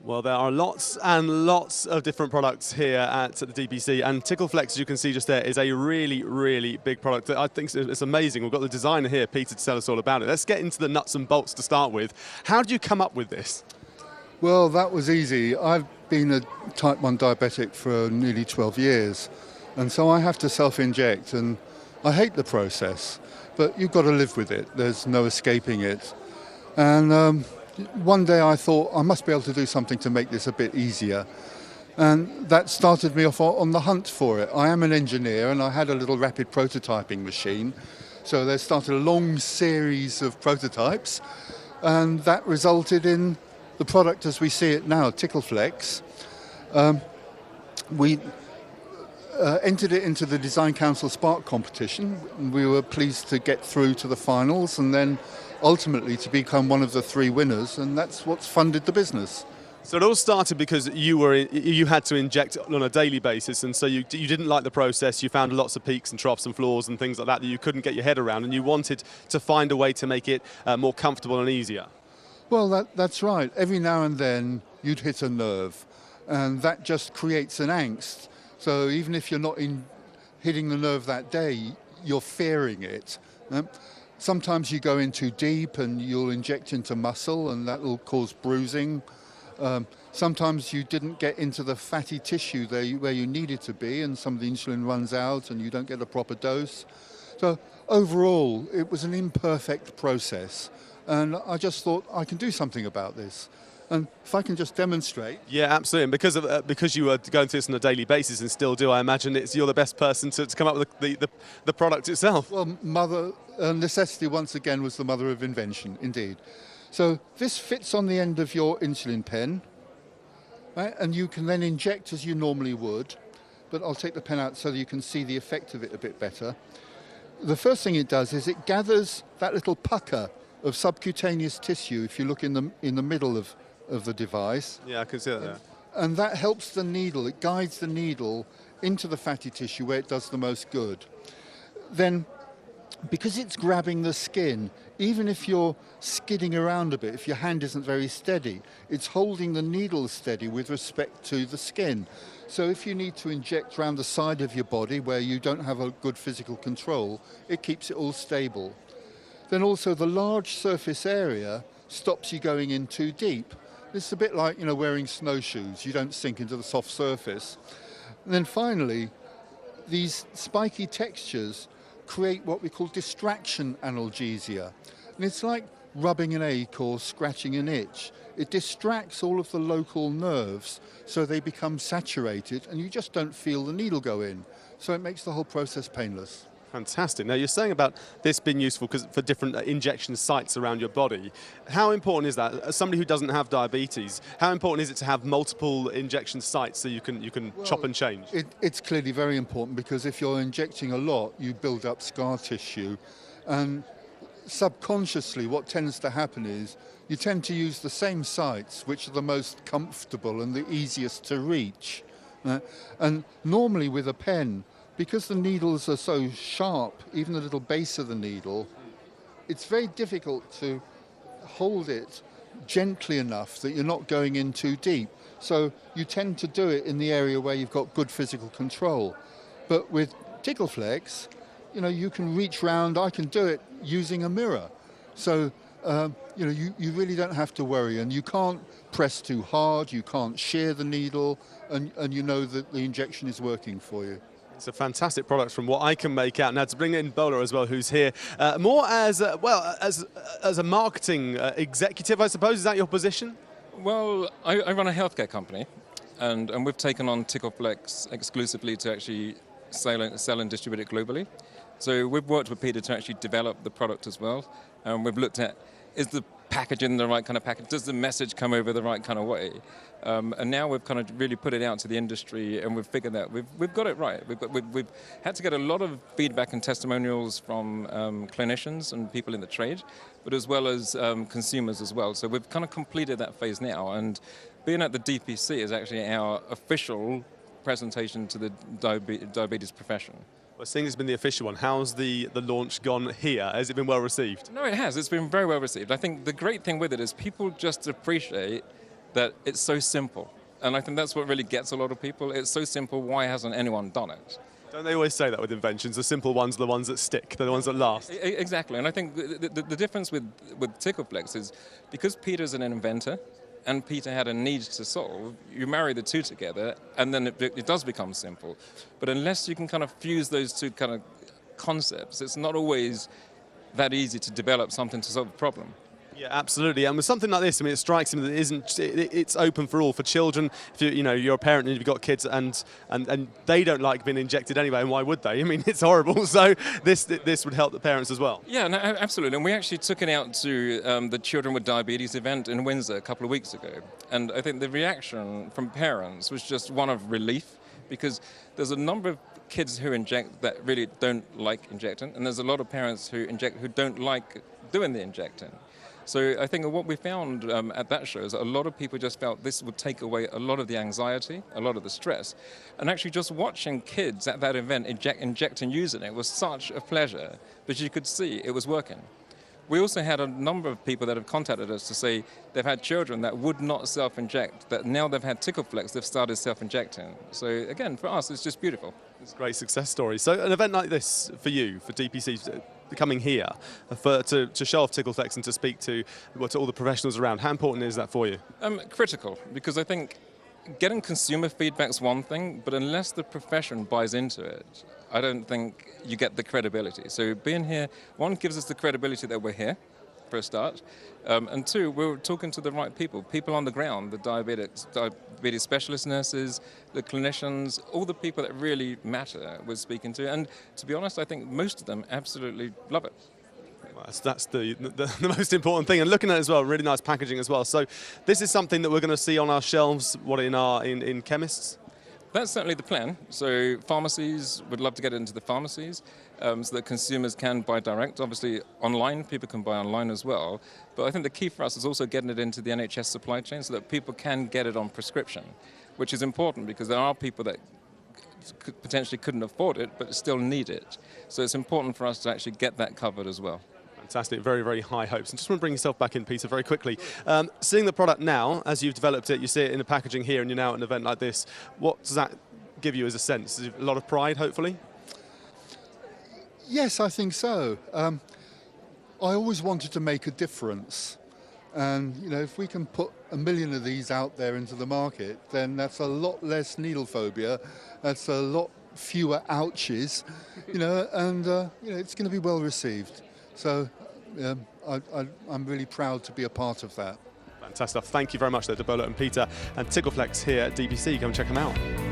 Well, there are lots and lots of different products here at the DPC, and TickleFLEX, as you can see just there, is a really, really big product. I think it's amazing. We've got the designer here, Peter, to tell us all about it. Let's get into the nuts and bolts to start with. How did you come up with this? Well, that was easy. I've been a type 1 diabetic for nearly 12 years, and so I have to self-inject, and I hate the process, but you've got to live with it. There's no escaping it. And one day I thought I must be able to do something to make this a bit easier, and that started me off on the hunt for it. I am an engineer, and I had a little rapid prototyping machine, so there started a long series of prototypes, and that resulted in the product as we see it now, TickleFLEX. We entered it into the Design Council Spark competition. We were pleased to get through to the finals and then ultimately to become one of the 3 winners, and that's what's funded the business. So it all started because you had to inject on a daily basis, and so you didn't like the process. You found lots of peaks and troughs and flaws and things like that you couldn't get your head around, and you wanted to find a way to make it more comfortable and easier. Well, that's right. Every now and then you'd hit a nerve, and that just creates an angst. So even if you're not hitting the nerve that day, you're fearing it. Sometimes you go in too deep and you'll inject into muscle, and that will cause bruising. Sometimes you didn't get into the fatty tissue there where you needed to be, and some of the insulin runs out and you don't get a proper dose. So overall, it was an imperfect process. And I just thought I can do something about this. And if I can just demonstrate. Yeah, absolutely. And because you are going through this on a daily basis and still do, I imagine you're the best person to come up with the product itself. Well, necessity once again was the mother of invention, indeed. So this fits on the end of your insulin pen, right? And you can then inject as you normally would. But I'll take the pen out so that you can see the effect of it a bit better. The first thing it does is it gathers that little pucker of subcutaneous tissue, if you look in the middle of the device. Yeah, I can see that there. And that helps the needle, it guides the needle into the fatty tissue where it does the most good. Then, because it's grabbing the skin, even if you're skidding around a bit, if your hand isn't very steady, it's holding the needle steady with respect to the skin. So if you need to inject around the side of your body where you don't have a good physical control, it keeps it all stable. Then also the large surface area stops you going in too deep. It's a bit like, wearing snowshoes. You don't sink into the soft surface. And then finally, these spiky textures create what we call distraction analgesia. And it's like rubbing an ache or scratching an itch. It distracts all of the local nerves so they become saturated and you just don't feel the needle go in. So it makes the whole process painless. Fantastic. Now, you're saying about this being useful for different injection sites around your body. How important is that? As somebody who doesn't have diabetes, how important is it to have multiple injection sites so you can chop and change? It's clearly very important because if you're injecting a lot, you build up scar tissue. And subconsciously, what tends to happen is you tend to use the same sites which are the most comfortable and the easiest to reach. And normally with a pen, because the needles are so sharp, even the little base of the needle, it's very difficult to hold it gently enough that you're not going in too deep. So you tend to do it in the area where you've got good physical control. But with TickleFLEX, you can reach round. I can do it using a mirror. So you really don't have to worry, and you can't press too hard, you can't shear the needle, and you know that the injection is working for you. It's a fantastic product from what I can make out. Now, to bring in Bowler as well, who's here, more as a marketing executive, I suppose. Is that your position? Well, I run a healthcare company, and we've taken on TickleFLEX exclusively to actually sell and distribute it globally. So we've worked with Peter to actually develop the product as well, and we've looked at, is the packaging the right kind of package? Does the message come over the right kind of way? And now we've kind of really put it out to the industry, and we've figured that we've got it right. We've had to get a lot of feedback and testimonials from clinicians and people in the trade, but as well as consumers as well. So we've kind of completed that phase now, and being at the DPC is actually our official presentation to the diabetes profession. Well, seeing it's been the official one, how's the launch gone here? Has it been well received? No, it has. It's been very well received. I think the great thing with it is people just appreciate that it's so simple. And I think that's what really gets a lot of people. It's so simple, why hasn't anyone done it? Don't they always say that with inventions? The simple ones are the ones that stick. They're the ones that last. Exactly, and I think the difference with TickleFLEX is because Peter's an inventor and Peter had a need to solve, you marry the two together and then it does become simple. But unless you can kind of fuse those two kind of concepts, it's not always that easy to develop something to solve a problem. Yeah, absolutely. And with something like this, I mean, it strikes me that it's open for all, for children. If you're a parent and you've got kids and they don't like being injected anyway, and why would they? I mean, it's horrible. So this would help the parents as well. Yeah, no, absolutely. And we actually took it out to the Children with Diabetes event in Windsor a couple of weeks ago. And I think the reaction from parents was just one of relief, because there's a number of kids who inject that really don't like injecting, and there's a lot of parents who inject who don't like doing the injecting. So I think what we found at that show is that a lot of people just felt this would take away a lot of the anxiety, a lot of the stress. And actually just watching kids at that event inject and using it was such a pleasure, because you could see it was working. We also had a number of people that have contacted us to say they've had children that would not self-inject, that now they've had TickleFLEX, they've started self-injecting. So again, for us, it's just beautiful. It's a great success story. So an event like this for you, for DPC, coming here, to show off TickleFLEX and to speak to all the professionals around, how important is that for you? Critical, because I think getting consumer feedback's one thing, but unless the profession buys into it, I don't think you get the credibility. So being here, one, gives us the credibility that we're here, for a start, and two, we're talking to the right people on the ground, the diabetes specialist nurses, the clinicians, all the people that really matter we're speaking to. And to be honest, I think most of them absolutely love it. That's the most important thing. And looking at it as well, really nice packaging as well. So this is something that we're going to see on our shelves, in chemists? That's certainly the plan. So pharmacies, would love to get it into the pharmacies so that consumers can buy direct. Obviously online, people can buy online as well. But I think the key for us is also getting it into the NHS supply chain so that people can get it on prescription, which is important because there are people that potentially couldn't afford it but still need it. So it's important for us to actually get that covered as well. Fantastic, very, very high hopes. And just want to bring yourself back in, Peter, very quickly. Seeing the product now, as you've developed it, you see it in the packaging here and you're now at an event like this, what does that give you as a sense? Is it a lot of pride, hopefully? Yes, I think so. I always wanted to make a difference. And, if we can put 1 million of these out there into the market, then that's a lot less needle phobia. That's a lot fewer ouches, and it's going to be well received. So I'm really proud to be a part of that. Fantastic. Thank you very much there, Debola and Peter. And TickleFLEX here at DPC. Come check them out.